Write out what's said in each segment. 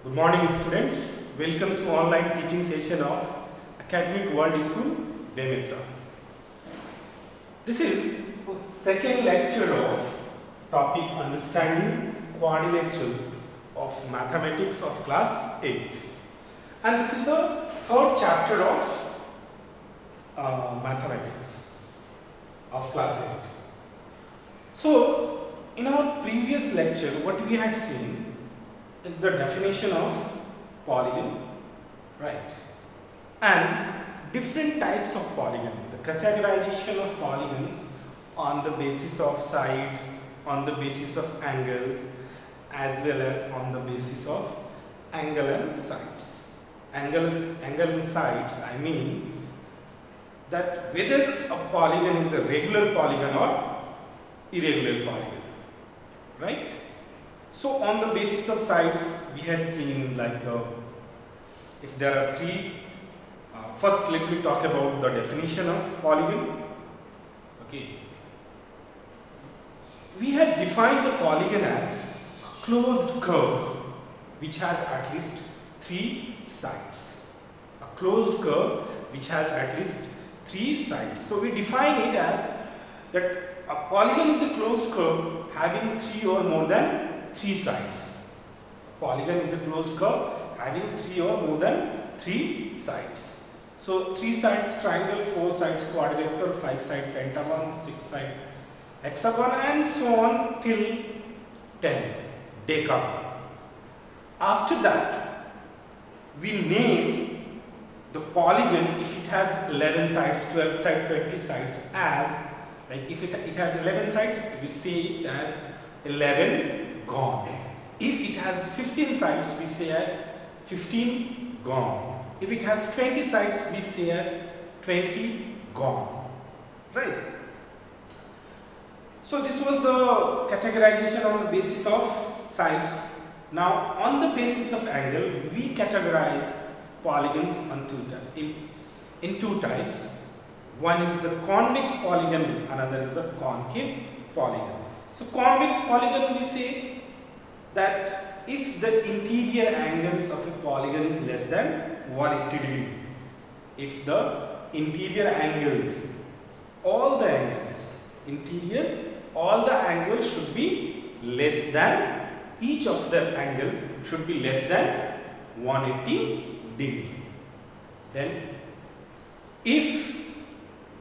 Good morning students, welcome to online teaching session of Academic World School, Bemitra. This is the second lecture of topic understanding quadrilateral of mathematics of class 8, and this is the third chapter of mathematics of class 8. So in our previous lecture what we had seen is the definition of polygon, right, and different types of polygon, the categorization of polygons on the basis of sides, on the basis of angles, as well as on the basis of angle and sides. Angle and sides, I mean that whether a polygon is a regular polygon or irregular polygon, right? So on the basis of sides we had seen like if there are three, first let me talk about the definition of polygon. Okay, we had defined the polygon as a closed curve which has at least three sides. A closed curve which has at least three sides. So we define it as that a polygon is a closed curve having three or more than three sides. Polygon is a closed curve having three or more than three sides. So 3 sides triangle, 4 sides quadrilateral, 5 side pentagon, 6 side hexagon, and so on till 10 decagon. After that we name the polygon if it has 11 sides, 12 sides, 20 sides as, like if it has 11 sides we say it as 11 gone. If it has 15 sides we say as 15 gone. If it has 20 sides we say as 20 gone, right? So this was the categorization on the basis of sides. Now on the basis of angle we categorize polygons on in two types. One is the convex polygon, another is the concave polygon. So convex polygon we say that if the interior angles of a polygon is less than 180 degree, if the interior angles, all the angles, all the angles should be less than, each of the angle should be less than 180 degree. Then if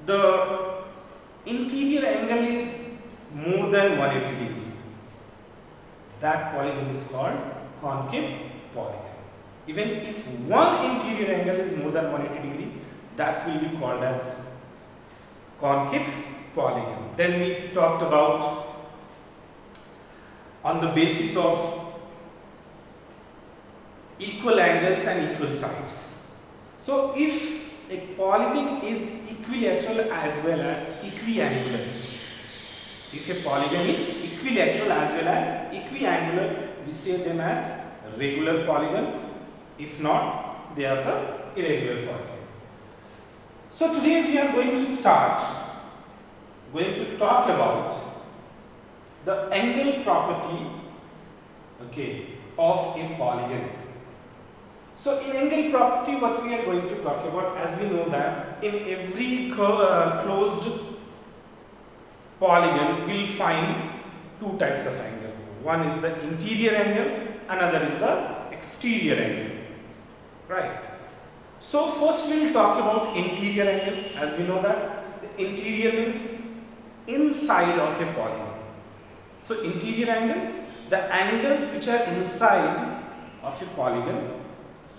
the interior angle is more than 180 degree, that polygon is called concave polygon. Even if one interior angle is more than 180 degree, that will be called as concave polygon. Then we talked about on the basis of equal angles and equal sides. So if a polygon is equilateral as well as equiangular, if a polygon is equilateral as well as equiangular, we say them as regular polygon. If not, they are the irregular polygon. So today we are going to talk about the angle property, okay, of a polygon. So in angle property what we are going to talk about, as we know that in every closed polygon we will find two types of angle. One is the interior angle, another is the exterior angle, right? So first we will talk about interior angle. As we know that the interior means inside of a polygon. So interior angle, the angles which are inside of a polygon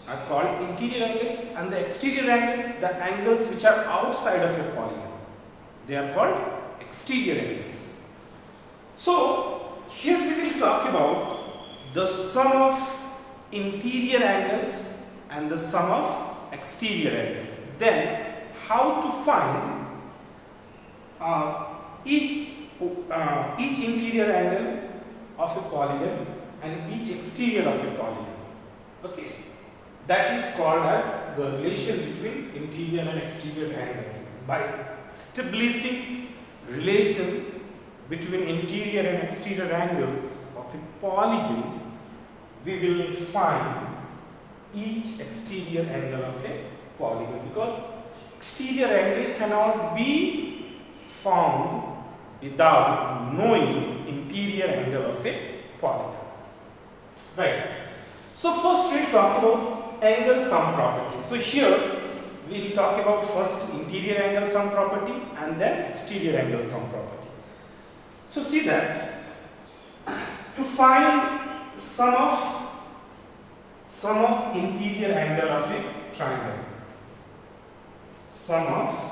are called interior angles, and the exterior angles, the angles which are outside of a polygon, they are called exterior angles. So here we will talk about the sum of interior angles and the sum of exterior angles. Then how to find each interior angle of a polygon and each exterior of a polygon. Okay, that is called as the relation between interior and exterior angles. By establishing relation between interior and exterior angle of a polygon, we will find each exterior angle of a polygon, because exterior angle cannot be found without knowing interior angle of a polygon. Right. So first we'll talk about angle sum property. So here we'll talk about first interior angle sum property and then exterior angle sum property. So see that to find sum of interior angle of a triangle, sum of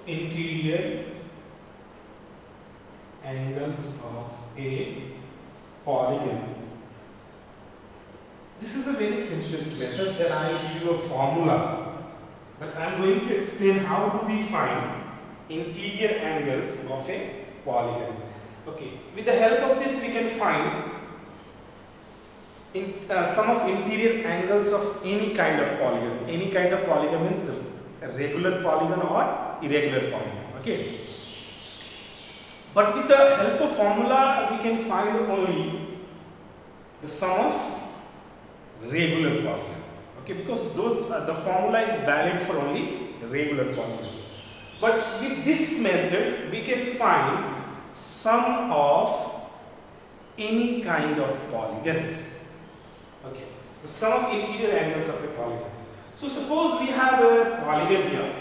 interior angles of a polygon. This is a very simplest method. That I give you a formula, but I am going to explain how do we find interior angles of a polygon. Okay, with the help of this we can find sum of interior angles of any kind of polygon. Any kind of polygon means a regular polygon or irregular polygon. Okay, but with the help of formula we can find only the sum of regular polygon. Okay, because those the formula is valid for only regular polygon. But with this method we can find sum of any kind of polygons. Okay, the sum of interior angles of a polygon. So suppose we have a polygon here.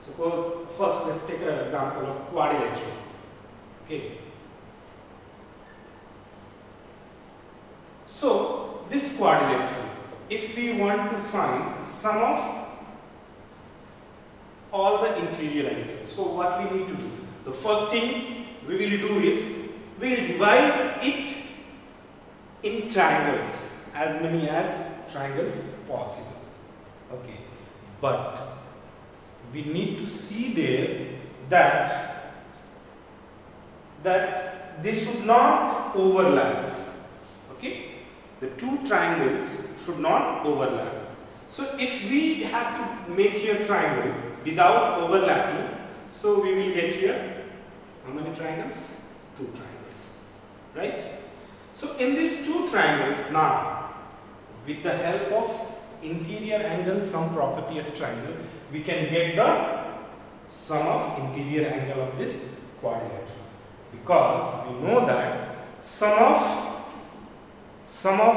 Suppose first let's take an example of quadrilateral. Okay. So this quadrilateral, if we want to find sum of all the interior angles, so what we need to do? The first thing we will do is we will divide it in triangles, as many as triangles possible. Okay, but we need to see there that they should not overlap. Okay, the two triangles should not overlap. So if we have to make here triangle without overlapping, so we will get here how many triangles? Two triangles, right? So in these two triangles now, with the help of interior angle sum property of triangle, we can get the sum of interior angle of this quadrilateral, because we know that sum of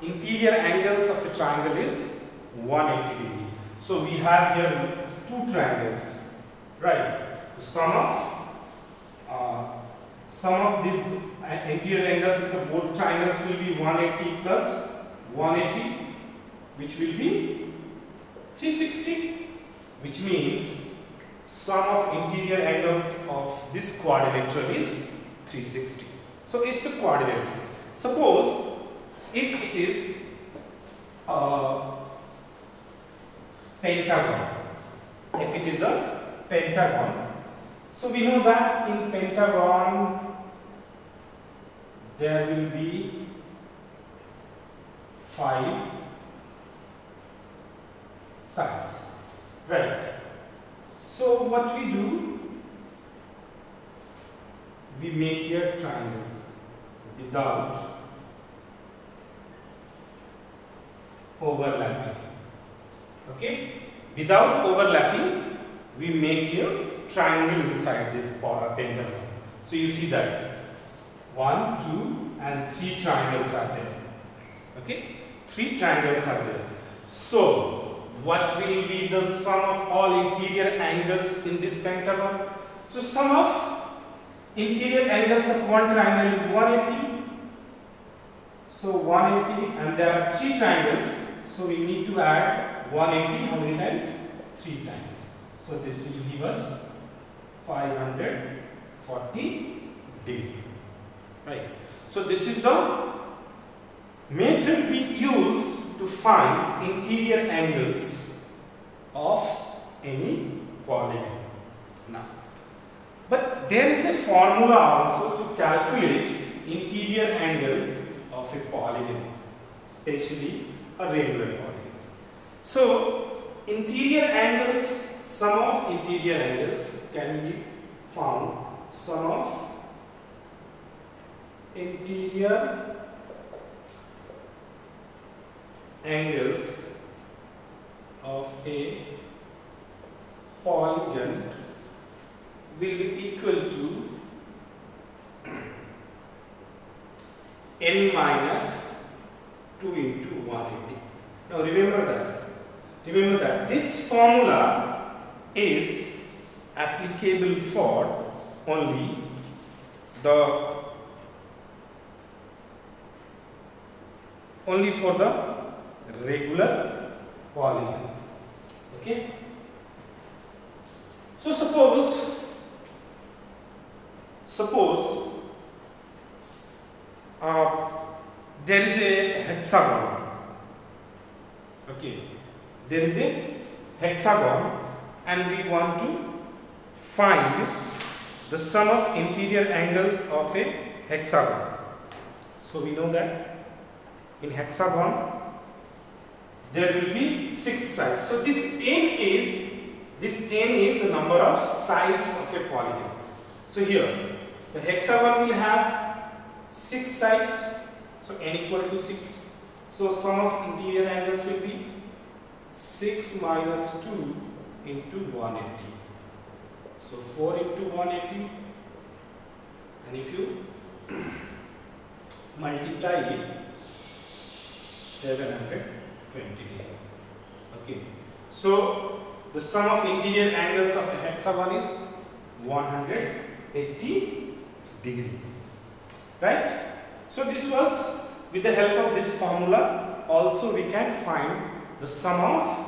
interior angles of a triangle is 180 degree. So we have here two triangles, right? The sum of these interior angles of the both triangles will be 180 plus 180, which will be 360, which means sum of interior angles of this quadrilateral is 360. So it's a quadrilateral. Suppose if it is a pentagon, if it is a pentagon, so we know that in pentagon there will be 5 sides, right? So what we do, we make here triangles without overlapping. Okay, without overlapping we make here triangle inside this pentagon. So you see that 1, 2 and 3 triangles are there. Okay, 3 triangles are there. So what will be the sum of all interior angles in this pentagon? So sum of interior angles of one triangle is 180. So 180, and there are 3 triangles. So we need to add 180 how many times? 3 times. So this will give us 540 degree. Right. So this is the method we use to find interior angles of any polygon. Now, but there is a formula also to calculate interior angles of a polygon, especially a regular polygon. So interior angles, sum of interior angles can be found sum of interior angles of a polygon will be equal to n minus 2 into 180. Now remember that this formula is applicable for only the regular polygon. Okay. So suppose there is a hexagon. Okay, there is a hexagon and we want to find the sum of interior angles of a hexagon. So we know that in hexagon there will be 6 sides. So this n is the number of sides of a polygon. So here the hexagon will have 6 sides, so n equal to 6. So sum of interior angles will be 6 minus 2 into 180. So 4 into 180, and if you multiply it, 720 degree. Okay, so the sum of interior angles of a hexagon is 180 degree, right? So this was with the help of this formula. Also we can find the sum of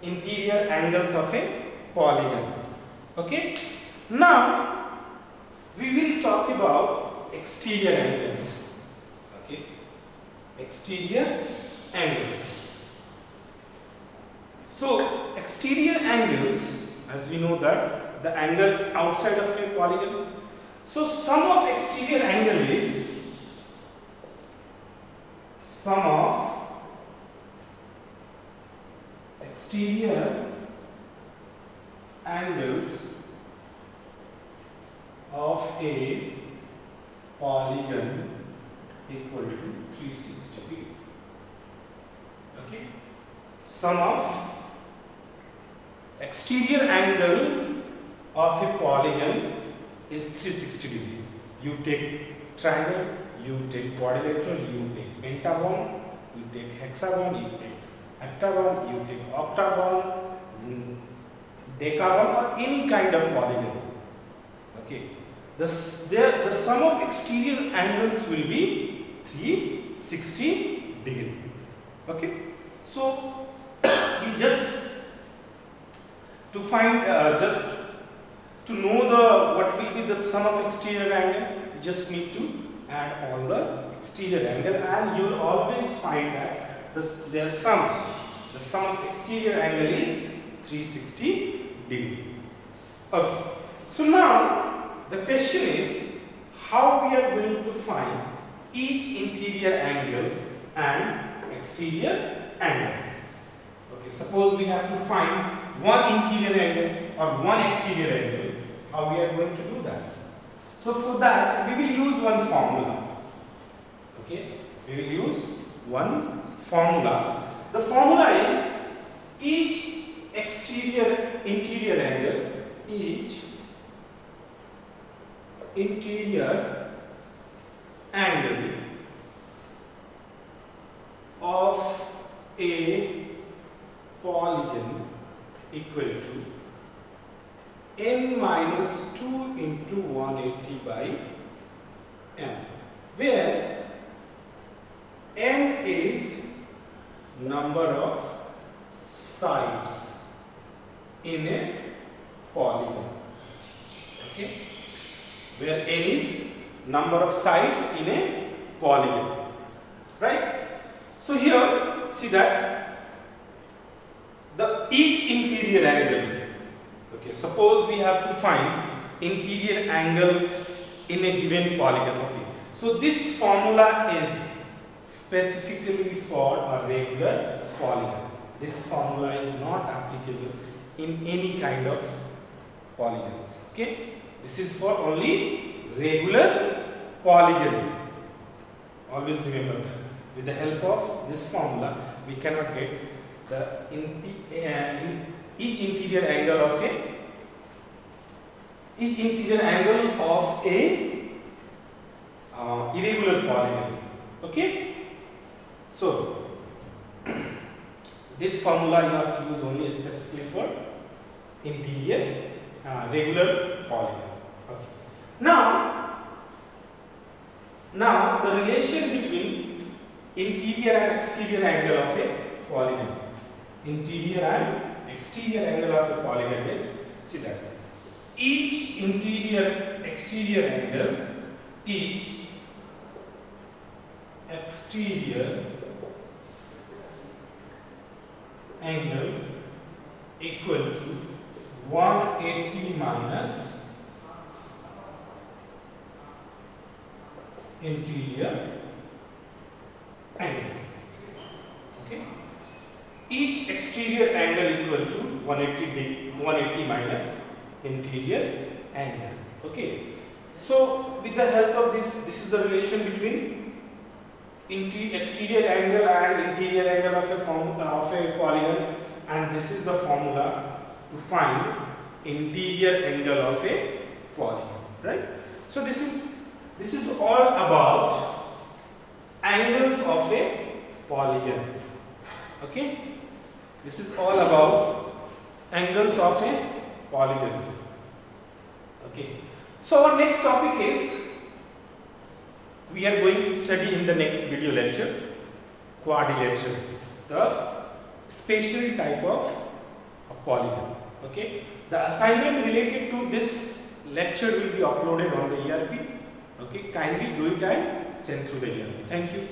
interior angles of a polygon. Okay, now we will talk about exterior angles. Okay, exterior angles. So exterior angles, as we know that the angle outside of a polygon. So sum of exterior angle is sum of exterior angles of a polygon equal to 360 degree. Okay, sum of exterior angle of a polygon is 360 degree. You take triangle, you take quadrilateral, you take pentagon, you take hexagon, you take octagon, you take octagon, decagon, or any kind of polygon. Okay, the sum of exterior angles will be 360 degree. Okay, so we just to find just to know what will be the sum of exterior angle, you just need to add all the exterior angle, and you will always find that the sum of exterior angle is 360 degree. Okay, so now the question is how we are going to find each interior angle and exterior angle. Okay, suppose we have to find one interior angle or one exterior angle. How we are going to do that? So for that we will use one formula. Okay, we will use one formula. The formula is each interior angle of a polygon equal to n minus 2 into 180 by n, where n is number of sides in a polygon. Okay, where n is number of sides in a polygon, right? So here see that each interior angle. Okay, suppose we have to find interior angle in a given polygon. Okay, so this formula is specifically for a regular polygon. This formula is not applicable in any kind of polygons. Okay, This is for only regular polygon. Always remember that. With the help of this formula, we cannot get the each interior angle of a irregular polygon. Okay. So this formula you have to use only specifically for interior regular polygon. Okay. Now the relation between interior and exterior angle of a polygon. Interior and exterior angle of a polygon is, see that each interior exterior angle equal to 180 minus interior angle. Okay, each exterior angle equal to 180 minus interior angle. Okay, so with the help of this is the relation between exterior angle and interior angle of a polygon, and this is the formula to find interior angle of a polygon, right? So this is all about angles of a polygon. Okay, this is all about angles of a polygon. Okay, so our next topic is, we are going to study in the next video lecture quadrilateral, the spatial type of polygon. Okay, the assignment related to this lecture will be uploaded on the ERP. Okay, kindly do it and send through the ERP. Thank you.